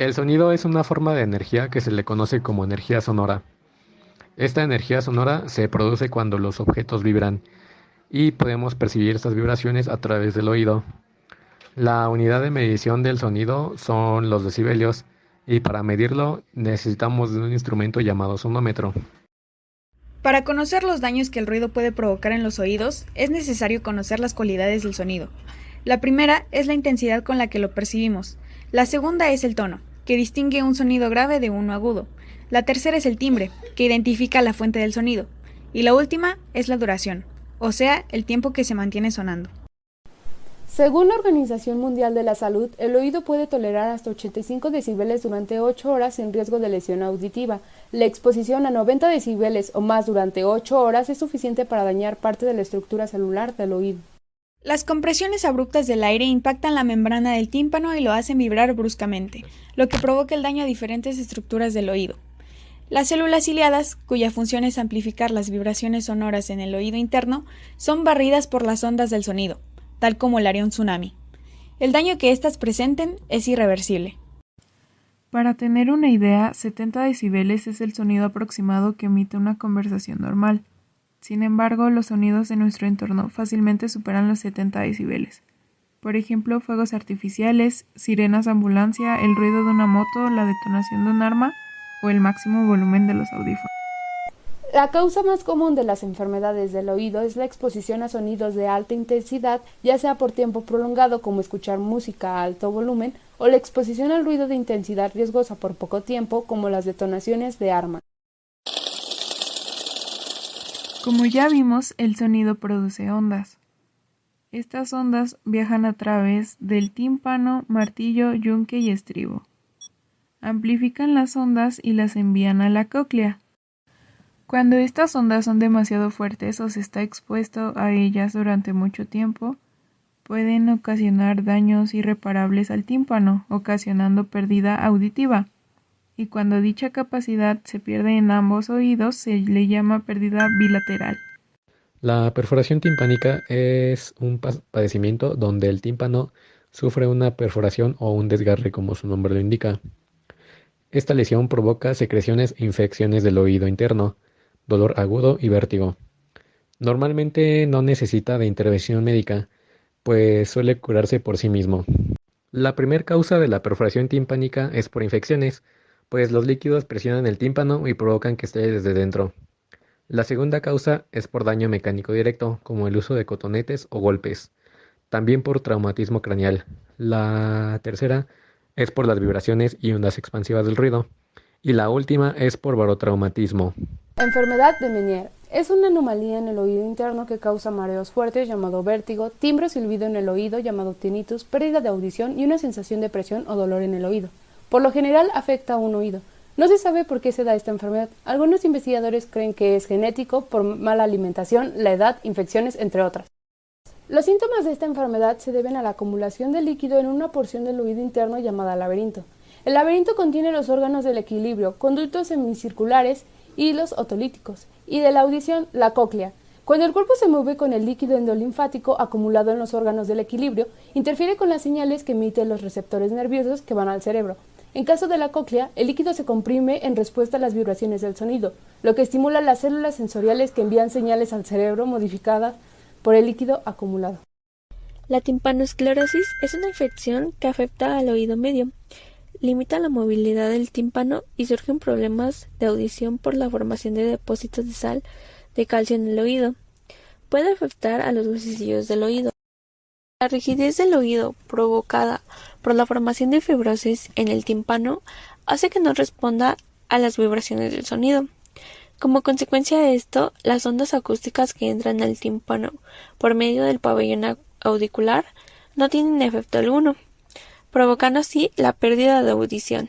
El sonido es una forma de energía que se le conoce como energía sonora. Esta energía sonora se produce cuando los objetos vibran y podemos percibir estas vibraciones a través del oído. La unidad de medición del sonido son los decibelios y para medirlo necesitamos de un instrumento llamado sonómetro. Para conocer los daños que el ruido puede provocar en los oídos, es necesario conocer las cualidades del sonido. La primera es la intensidad con la que lo percibimos. La segunda es el tono, que distingue un sonido grave de uno agudo. La tercera es el timbre, que identifica la fuente del sonido. Y la última es la duración, o sea, el tiempo que se mantiene sonando. Según la Organización Mundial de la Salud, el oído puede tolerar hasta 85 decibeles durante 8 horas sin riesgo de lesión auditiva. La exposición a 90 decibeles o más durante 8 horas es suficiente para dañar parte de la estructura celular del oído. Las compresiones abruptas del aire impactan la membrana del tímpano y lo hacen vibrar bruscamente, lo que provoca el daño a diferentes estructuras del oído. Las células ciliadas, cuya función es amplificar las vibraciones sonoras en el oído interno, son barridas por las ondas del sonido, tal como lo haría un tsunami. El daño que éstas presenten es irreversible. Para tener una idea, 70 decibeles es el sonido aproximado que emite una conversación normal. Sin embargo, los sonidos de nuestro entorno fácilmente superan los 70 decibeles. Por ejemplo, fuegos artificiales, sirenas de ambulancia, el ruido de una moto, la detonación de un arma o el máximo volumen de los audífonos. La causa más común de las enfermedades del oído es la exposición a sonidos de alta intensidad, ya sea por tiempo prolongado como escuchar música a alto volumen, o la exposición al ruido de intensidad riesgosa por poco tiempo como las detonaciones de armas. Como ya vimos, el sonido produce ondas. Estas ondas viajan a través del tímpano, martillo, yunque y estribo. Amplifican las ondas y las envían a la cóclea. Cuando estas ondas son demasiado fuertes o se está expuesto a ellas durante mucho tiempo, pueden ocasionar daños irreparables al tímpano, ocasionando pérdida auditiva. Y cuando dicha capacidad se pierde en ambos oídos, se le llama pérdida bilateral. La perforación timpánica es un padecimiento donde el tímpano sufre una perforación o un desgarre como su nombre lo indica. Esta lesión provoca secreciones e infecciones del oído interno, dolor agudo y vértigo. Normalmente no necesita de intervención médica, pues suele curarse por sí mismo. La primera causa de la perforación timpánica es por infecciones, pues los líquidos presionan el tímpano y provocan que estalle desde dentro. La segunda causa es por daño mecánico directo, como el uso de cotonetes o golpes, también por traumatismo craneal. La tercera es por las vibraciones y ondas expansivas del ruido. Y la última es por barotraumatismo. Enfermedad de Meniere. Es una anomalía en el oído interno que causa mareos fuertes llamado vértigo, timbre o silbido en el oído llamado tinnitus, pérdida de audición y una sensación de presión o dolor en el oído. Por lo general afecta a un oído. No se sabe por qué se da esta enfermedad. Algunos investigadores creen que es genético, por mala alimentación, la edad, infecciones, entre otras. Los síntomas de esta enfermedad se deben a la acumulación de líquido en una porción del oído interno llamada laberinto. El laberinto contiene los órganos del equilibrio, conductos semicirculares, hilos otolíticos, y de la audición, la cóclea. Cuando el cuerpo se mueve con el líquido endolinfático acumulado en los órganos del equilibrio, interfiere con las señales que emiten los receptores nerviosos que van al cerebro. En caso de la cóclea, el líquido se comprime en respuesta a las vibraciones del sonido, lo que estimula las células sensoriales que envían señales al cerebro modificadas por el líquido acumulado. La timpanosclerosis es una infección que afecta al oído medio, limita la movilidad del tímpano y surgen problemas de audición por la formación de depósitos de sal de calcio en el oído. Puede afectar a los huesecillos del oído. La rigidez del oído provocada por la formación de fibrosis en el tímpano hace que no responda a las vibraciones del sonido. Como consecuencia de esto, las ondas acústicas que entran al tímpano por medio del pabellón auricular no tienen efecto alguno, provocando así la pérdida de audición.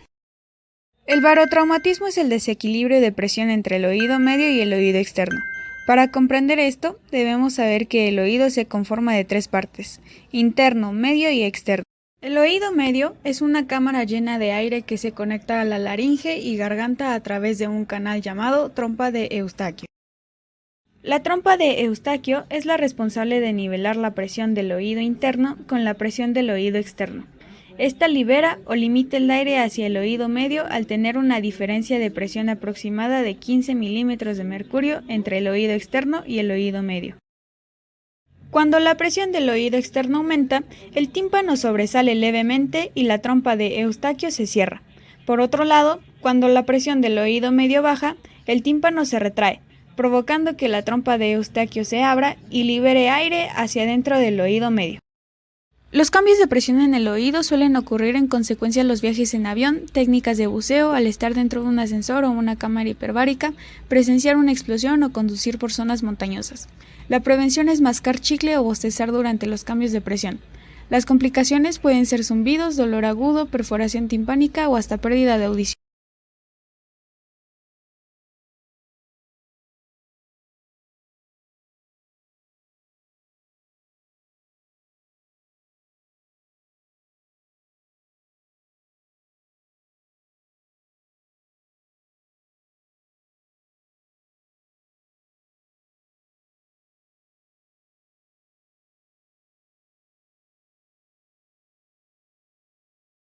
El barotraumatismo es el desequilibrio de presión entre el oído medio y el oído externo. Para comprender esto, debemos saber que el oído se conforma de tres partes: interno, medio y externo. El oído medio es una cámara llena de aire que se conecta a la laringe y garganta a través de un canal llamado trompa de Eustaquio. La trompa de Eustaquio es la responsable de nivelar la presión del oído interno con la presión del oído externo. Esta libera o limita el aire hacia el oído medio al tener una diferencia de presión aproximada de 15 milímetros de mercurio entre el oído externo y el oído medio. Cuando la presión del oído externo aumenta, el tímpano sobresale levemente y la trompa de Eustaquio se cierra. Por otro lado, cuando la presión del oído medio baja, el tímpano se retrae, provocando que la trompa de Eustaquio se abra y libere aire hacia dentro del oído medio. Los cambios de presión en el oído suelen ocurrir en consecuencia de los viajes en avión, técnicas de buceo, al estar dentro de un ascensor o una cámara hiperbárica, presenciar una explosión o conducir por zonas montañosas. La prevención es mascar chicle o bostezar durante los cambios de presión. Las complicaciones pueden ser zumbidos, dolor agudo, perforación timpánica o hasta pérdida de audición.